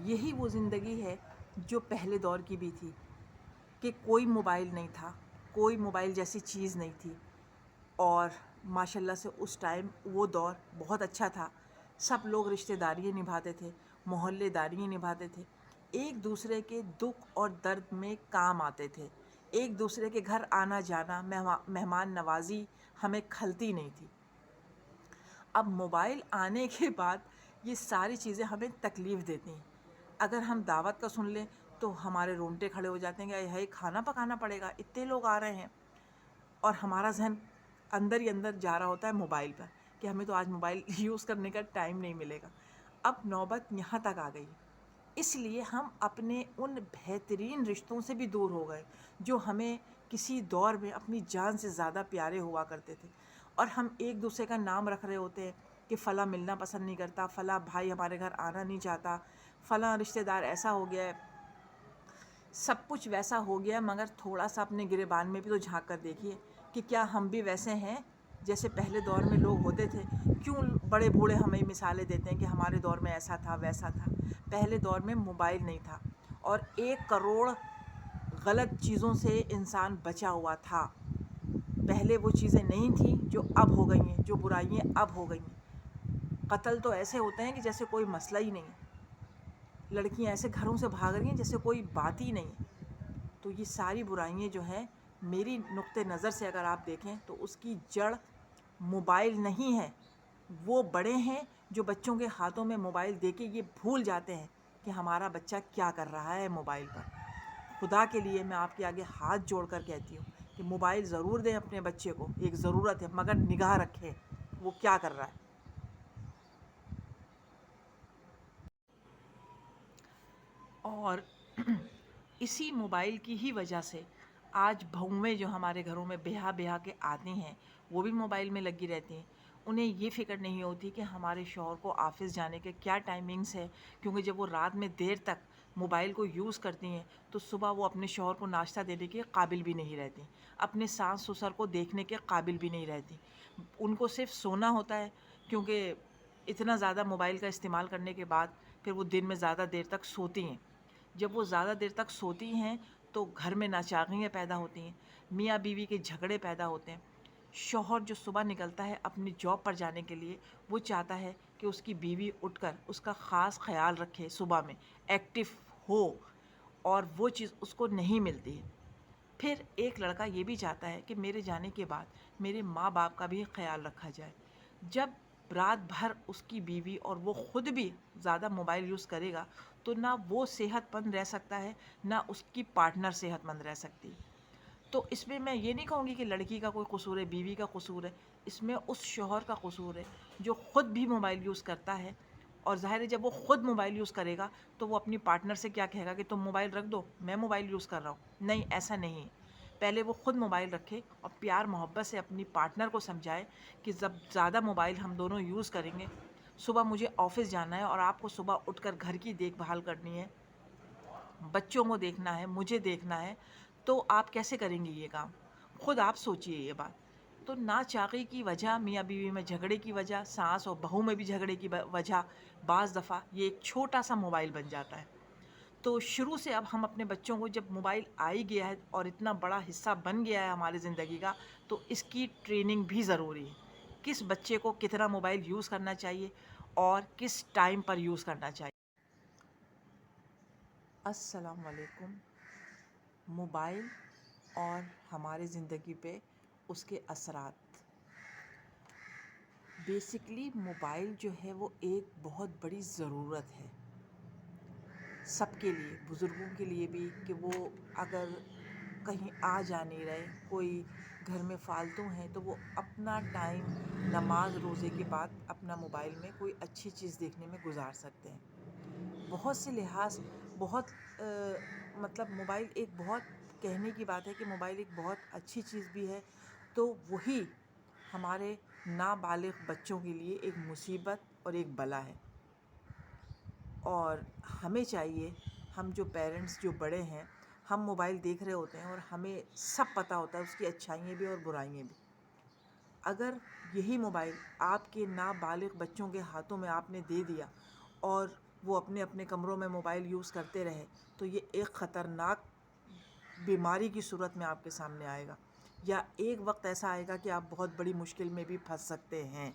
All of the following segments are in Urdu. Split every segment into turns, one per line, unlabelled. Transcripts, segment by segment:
یہی وہ زندگی ہے جو پہلے دور کی بھی تھی، کہ کوئی موبائل نہیں تھا، کوئی موبائل جیسی چیز نہیں تھی، اور ماشاء اللہ سے اس ٹائم وہ دور بہت اچھا تھا۔ سب لوگ رشتہ داریاں نبھاتے تھے، محلے داریاں نبھاتے تھے، ایک دوسرے کے دکھ اور درد میں کام آتے تھے، ایک دوسرے کے گھر آنا جانا، مہمان نوازی ہمیں کھلتی نہیں تھی۔ اب موبائل آنے کے بعد یہ ساری چیزیں ہمیں تکلیف دیتی ہیں۔ اگر ہم دعوت کا سن لیں تو ہمارے رونگٹے کھڑے ہو جاتے ہیں کہ ہے کھانا پکانا پڑے گا، اتنے لوگ آ رہے ہیں، اور ہمارا ذہن اندر ہی اندر جا رہا ہوتا ہے موبائل پر کہ ہمیں تو آج موبائل یوز کرنے کا ٹائم نہیں ملے گا۔ اب نوبت یہاں تک آ گئی، اس لیے ہم اپنے ان بہترین رشتوں سے بھی دور ہو گئے جو ہمیں کسی دور میں اپنی جان سے زیادہ پیارے ہوا کرتے تھے، اور ہم ایک دوسرے کا نام رکھ رہے ہوتے ہیں کہ فلاں ملنا پسند نہیں کرتا، فلاں بھائی ہمارے گھر آنا نہیں چاہتا، فلاں رشتہ دار ایسا ہو گیا ہے۔ سب کچھ ویسا ہو گیا، مگر تھوڑا سا اپنے گریبان میں بھی تو جھانک کر دیکھیے کہ کیا ہم بھی ویسے ہیں جیسے پہلے دور میں لوگ ہوتے تھے؟ کیوں بڑے بوڑھے ہمیں مثالیں دیتے ہیں کہ ہمارے دور میں ایسا تھا ویسا تھا؟ پہلے دور میں موبائل نہیں تھا، اور 1 کروڑ غلط چیزوں سے انسان بچا ہوا تھا۔ پہلے وہ چیزیں نہیں تھیں جو اب ہو گئی ہیں، جو برائیاں اب ہو گئی ہیں۔ قتل تو ایسے ہوتے ہیں کہ جیسے کوئی مسئلہ ہی نہیں ہے، لڑکیاں ایسے گھروں سے بھاگ رہی ہیں جیسے کوئی بات ہی نہیں ہے۔ تو یہ ساری برائیاں جو ہیں، میری نقطۂ نظر سے اگر آپ دیکھیں تو اس کی جڑ موبائل نہیں ہے، وہ بڑے ہیں جو بچوں کے ہاتھوں میں موبائل دے کے یہ بھول جاتے ہیں کہ ہمارا بچہ کیا کر رہا ہے موبائل پر۔ خدا کے لیے میں آپ کے آگے ہاتھ جوڑ کر کہتی ہوں کہ موبائل ضرور دیں اپنے بچے کو، ایک ضرورت ہے، مگر نگاہ رکھیں وہ کیا کر رہا ہے۔ اور اسی موبائل کی ہی وجہ سے آج بہویں جو ہمارے گھروں میں بیاہ بیاہ کے آتی ہیں، وہ بھی موبائل میں لگی رہتی ہیں۔ انہیں یہ فکر نہیں ہوتی کہ ہمارے شوہر کو آفس جانے کے کیا ٹائمنگز ہے، کیونکہ جب وہ رات میں دیر تک موبائل کو یوز کرتی ہیں تو صبح وہ اپنے شوہر کو ناشتہ دینے کے قابل بھی نہیں رہتی، اپنے ساس سسر کو دیکھنے کے قابل بھی نہیں رہتی۔ ان کو صرف سونا ہوتا ہے، کیونکہ اتنا زیادہ موبائل کا استعمال کرنے کے بعد پھر وہ دن میں زیادہ دیر تک سوتی ہیں۔ جب وہ زیادہ دیر تک سوتی ہیں تو گھر میں ناچاغیاں پیدا ہوتی ہیں، میاں بیوی کے جھگڑے پیدا ہوتے ہیں۔ شوہر جو صبح نکلتا ہے اپنی جاب پر جانے کے لیے، وہ چاہتا ہے کہ اس کی بیوی اٹھ کر اس کا خاص خیال رکھے، صبح میں ایکٹیو ہو، اور وہ چیز اس کو نہیں ملتی ہے۔ پھر ایک لڑکا یہ بھی چاہتا ہے کہ میرے جانے کے بعد میرے ماں باپ کا بھی خیال رکھا جائے۔ جب رات بھر اس کی بیوی اور وہ خود بھی زیادہ موبائل یوز کرے گا تو نہ وہ صحت مند رہ سکتا ہے، نہ اس کی پارٹنر صحت مند رہ سکتی۔ تو اس میں یہ نہیں کہوں گی کہ لڑکی کا کوئی قصور ہے، بیوی کا قصور ہے، اس میں اس شوہر کا قصور ہے جو خود بھی موبائل یوز کرتا ہے۔ اور ظاہر ہے جب وہ خود موبائل یوز کرے گا تو وہ اپنی پارٹنر سے کیا کہے گا کہ تم موبائل رکھ دو، میں موبائل یوز کر رہا ہوں؟ نہیں، ایسا نہیں ہے۔ پہلے وہ خود موبائل رکھے اور پیار محبت سے اپنی پارٹنر کو سمجھائے کہ جب زیادہ موبائل ہم دونوں یوز کریں گے، صبح مجھے آفس جانا ہے اور آپ کو صبح اٹھ کر گھر کی دیکھ بھال کرنی ہے، بچوں کو دیکھنا ہے، مجھے دیکھنا ہے، تو آپ کیسے کریں گے یہ کام؟ خود آپ سوچئے یہ بات۔ تو ناچاقی کی وجہ، میاں بیوی میں جھگڑے کی وجہ، ساس اور بہو میں بھی جھگڑے کی وجہ، بعض دفعہ یہ ایک چھوٹا سا موبائل بن جاتا ہے۔ تو شروع سے اب ہم اپنے بچوں کو، جب موبائل آ ہی گیا ہے اور اتنا بڑا حصہ بن گیا ہے ہماری زندگی کا، تو اس کی ٹریننگ بھی ضروری ہے۔ کس بچے کو کتنا موبائل یوز کرنا چاہیے اور کس ٹائم پر یوز کرنا چاہیے۔ السلام علیکم۔ موبائل اور ہماری زندگی پہ اس کے اثرات۔ بیسکلی موبائل جو ہے وہ ایک بہت بڑی ضرورت ہے سب کے لیے، بزرگوں کے لیے بھی، کہ وہ اگر کہیں آ جا نہیں رہے، کوئی گھر میں فالتو ہیں، تو وہ اپنا ٹائم نماز روزے کے بعد اپنا موبائل میں کوئی اچھی چیز دیکھنے میں گزار سکتے ہیں۔ بہت سے لحاظ، بہت مطلب موبائل ایک بہت کہنے کی بات ہے کہ موبائل ایک بہت اچھی چیز بھی ہے، تو وہی ہمارے نابالغ بچوں کے لیے ایک مصیبت اور ایک بلا ہے۔ اور ہمیں چاہیے، ہم جو پیرنٹس جو بڑے ہیں، ہم موبائل دیکھ رہے ہوتے ہیں اور ہمیں سب پتہ ہوتا ہے اس کی اچھائیاں بھی اور برائیاں بھی۔ اگر یہی موبائل آپ کے نابالغ بچوں کے ہاتھوں میں آپ نے دے دیا اور وہ اپنے اپنے کمروں میں موبائل یوز کرتے رہے تو یہ ایک خطرناک بیماری کی صورت میں آپ کے سامنے آئے گا، یا ایک وقت ایسا آئے گا کہ آپ بہت بڑی مشکل میں بھی پھنس سکتے ہیں،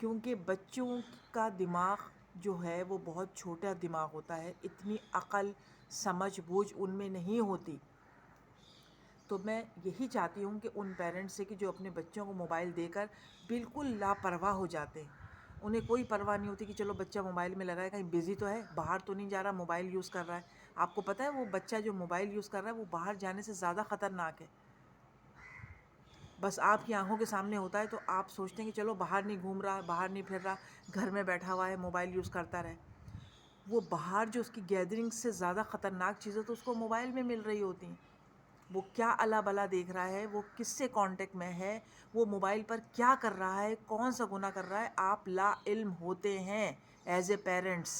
کیونکہ بچوں کا دماغ جو ہے وہ بہت چھوٹا دماغ ہوتا ہے، اتنی عقل سمجھ بوجھ ان میں نہیں ہوتی۔ تو میں یہی چاہتی ہوں کہ ان پیرنٹس سے کہ جو اپنے بچوں کو موبائل دے کر بالکل لاپرواہ ہو جاتے ہیں، انہیں کوئی پرواہ نہیں ہوتی کہ چلو بچہ موبائل میں لگا ہے، کہیں بزی تو ہے، باہر تو نہیں جا رہا، موبائل یوز کر رہا ہے۔ آپ کو پتہ ہے وہ بچہ جو موبائل یوز کر رہا ہے وہ باہر جانے سے زیادہ خطرناک ہے۔ بس آپ کی آنکھوں کے سامنے ہوتا ہے تو آپ سوچتے ہیں کہ چلو باہر نہیں گھوم رہا، باہر نہیں پھر رہا، گھر میں بیٹھا ہوا ہے، موبائل یوز کرتا رہے۔ وہ باہر جو اس کی گیدرنگ سے زیادہ خطرناک چیزیں تو اس کو موبائل میں مل رہی ہوتی ہیں۔ وہ کیا الا بلا دیکھ رہا ہے، وہ کس سے کانٹیکٹ میں ہے، وہ موبائل پر کیا کر رہا ہے، کون سا گناہ کر رہا ہے، آپ لا علم ہوتے ہیں ایز اے پیرنٹس۔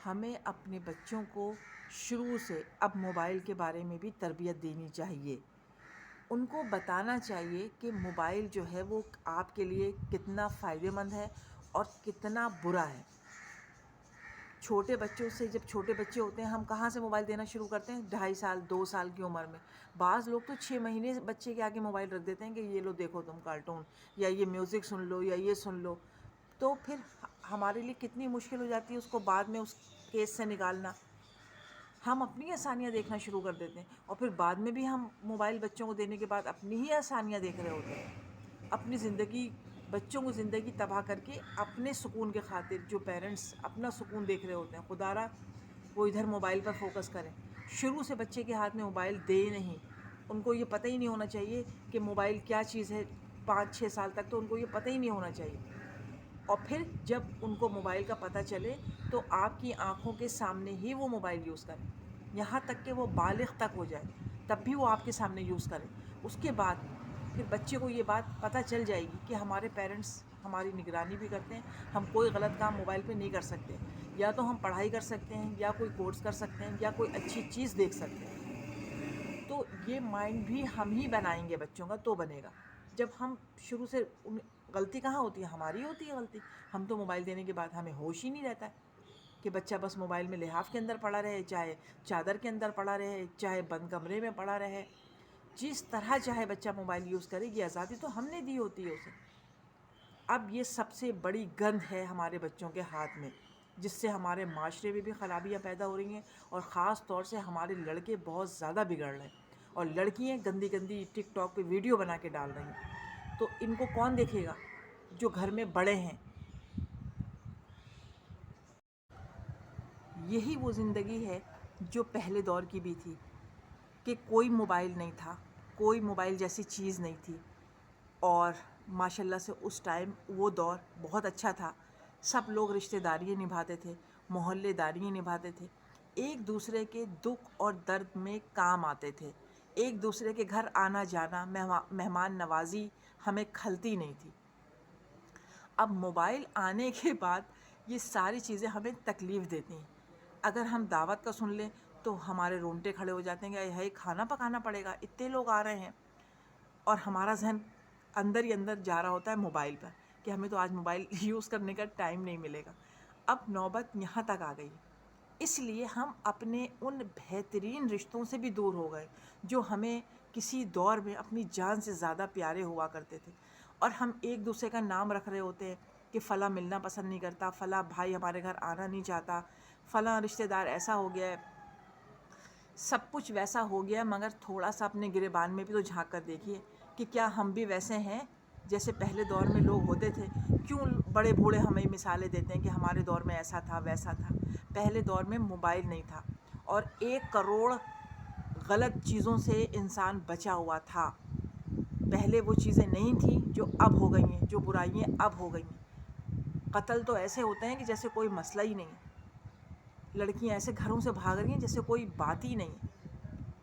ہمیں اپنے بچوں کو شروع سے اب موبائل کے بارے میں بھی تربیت دینی چاہیے، ان کو بتانا چاہیے کہ موبائل جو ہے وہ آپ کے لیے کتنا فائدہ مند ہے اور کتنا برا ہے۔ چھوٹے بچوں سے، جب چھوٹے بچے ہوتے ہیں ہم کہاں سے موبائل دینا شروع کرتے ہیں؟ 2.5 سال 2 سال کی عمر میں۔ بعض لوگ تو 6 مہینے بچے کے آگے موبائل رکھ دیتے ہیں کہ یہ لو دیکھو تم کارٹون، یا یہ میوزک سن لو، یا یہ سن لو۔ تو پھر ہمارے لیے کتنی مشکل ہو جاتی ہے اس کو بعد میں اس کیس سے نکالنا۔ ہم اپنی آسانیاں دیکھنا شروع کر دیتے ہیں، اور پھر بعد میں بھی ہم موبائل بچوں کو دینے کے بعد اپنی ہی آسانیاں دیکھ رہے ہوتے ہیں، اپنی زندگی، بچوں کو زندگی تباہ کر کے اپنے سکون کے خاطر جو پیرنٹس اپنا سکون دیکھ رہے ہوتے ہیں، خدا را وہ ادھر موبائل پر فوکس کریں۔ شروع سے بچے کے ہاتھ میں موبائل دے نہیں، ان کو یہ پتہ ہی نہیں ہونا چاہیے کہ موبائل کیا چیز ہے۔ 5-6 سال تک تو ان کو یہ پتہ ہی نہیں ہونا چاہیے، اور پھر جب ان کو موبائل کا پتہ چلے تو آپ کی آنکھوں کے سامنے ہی وہ موبائل یوز کریں، یہاں تک کہ وہ بالغ تک ہو جائے تب بھی وہ آپ کے سامنے یوز کریں۔ اس کے بعد پھر بچے کو یہ بات پتہ چل جائے گی کہ ہمارے پیرنٹس ہماری نگرانی بھی کرتے ہیں، ہم کوئی غلط کام موبائل پہ نہیں کر سکتے، یا تو ہم پڑھائی کر سکتے ہیں، یا کوئی کورس کر سکتے ہیں، یا کوئی اچھی چیز دیکھ سکتے ہیں۔ تو یہ مائنڈ بھی ہم ہی بنائیں گے بچوں کا تو بنے گا۔ جب ہم شروع سے غلطی کہاں ہوتی ہے؟ ہماری ہوتی ہے غلطی۔ ہم تو موبائل دینے کے بعد ہمیں ہوش ہی نہیں رہتا ہے کہ بچہ بس موبائل میں لحاف کے اندر پڑا رہے، چاہے چادر کے اندر پڑا رہے، چاہے بند کمرے میں پڑا رہے، جس طرح چاہے بچہ موبائل یوز کرے، یہ آزادی تو ہم نے دی ہوتی ہے اسے۔ اب یہ سب سے بڑی گند ہے ہمارے بچوں کے ہاتھ میں، جس سے ہمارے معاشرے میں بھی خرابیاں پیدا ہو رہی ہیں، اور خاص طور سے ہمارے لڑکے بہت زیادہ بگڑ رہے ہیں، اور لڑکیاں گندی گندی ٹک ٹاک پہ ویڈیو بنا کے ڈال رہی ہیں۔ تو ان کو کون دیکھے گا؟ جو گھر میں بڑے ہیں۔ یہی وہ زندگی ہے جو پہلے دور کی بھی تھی، کہ کوئی موبائل نہیں تھا، کوئی موبائل جیسی چیز نہیں تھی، اور ماشاء اللہ سے اس ٹائم وہ دور بہت اچھا تھا۔ سب لوگ رشتہ داریاں نبھاتے تھے، محلے داریاں نبھاتے تھے، ایک دوسرے کے دکھ اور درد میں کام آتے تھے، ایک دوسرے کے گھر آنا جانا، مہمان نوازی ہمیں کھلتی نہیں تھی۔ اب موبائل آنے کے بعد یہ ساری چیزیں ہمیں تکلیف دیتی ہیں۔ اگر ہم دعوت کا سن لیں تو ہمارے رونگٹے کھڑے ہو جاتے ہیں کہ ہائی کھانا پکانا پڑے گا، اتنے لوگ آ رہے ہیں، اور ہمارا ذہن اندر ہی اندر جا رہا ہوتا ہے موبائل پر کہ ہمیں تو آج موبائل یوز کرنے کا ٹائم نہیں ملے گا۔ اب نوبت یہاں تک آ گئی، اس لیے ہم اپنے ان بہترین رشتوں سے بھی دور ہو گئے جو ہمیں کسی دور میں اپنی جان سے زیادہ پیارے ہوا کرتے تھے، اور ہم ایک دوسرے کا نام رکھ رہے ہوتے ہیں کہ فلاں ملنا پسند نہیں کرتا، فلاں بھائی ہمارے گھر آنا نہیں چاہتا، فلاں رشتہ دار ایسا ہو گیا ہے۔ سب کچھ ویسا ہو گیا، مگر تھوڑا سا اپنے گریبان میں بھی تو جھانک کر دیکھیے کہ کیا ہم بھی ویسے ہیں جیسے پہلے دور میں لوگ ہوتے تھے؟ کیوں بڑے بوڑھے ہمیں مثالیں دیتے ہیں کہ ہمارے دور میں ایسا تھا ویسا تھا؟ پہلے دور میں موبائل نہیں تھا، اور 1 کروڑ غلط چیزوں سے انسان بچا ہوا تھا۔ پہلے وہ چیزیں نہیں تھیں جو اب ہو گئی ہیں، جو برائیاں اب ہو گئی ہیں۔ قتل تو ایسے ہوتے ہیں کہ جیسے کوئی مسئلہ ہی نہیں، لڑکیاں ایسے گھروں سے بھاگ رہی ہیں جیسے کوئی بات ہی نہیں۔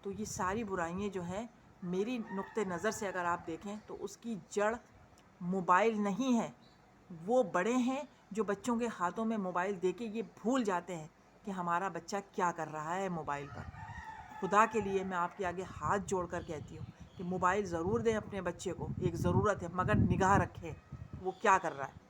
تو یہ ساری برائیاں جو ہیں، میری نقطہ نظر سے اگر آپ دیکھیں تو اس کی جڑ موبائل نہیں ہے، وہ بڑے ہیں جو بچوں کے ہاتھوں میں موبائل دے کے یہ بھول جاتے ہیں کہ ہمارا بچہ کیا کر رہا ہے موبائل پر۔ خدا کے لیے میں آپ کے آگے ہاتھ جوڑ کر کہتی ہوں کہ موبائل ضرور دیں اپنے بچے کو، ایک ضرورت ہے، مگر نگاہ رکھیں وہ کیا کر رہا ہے۔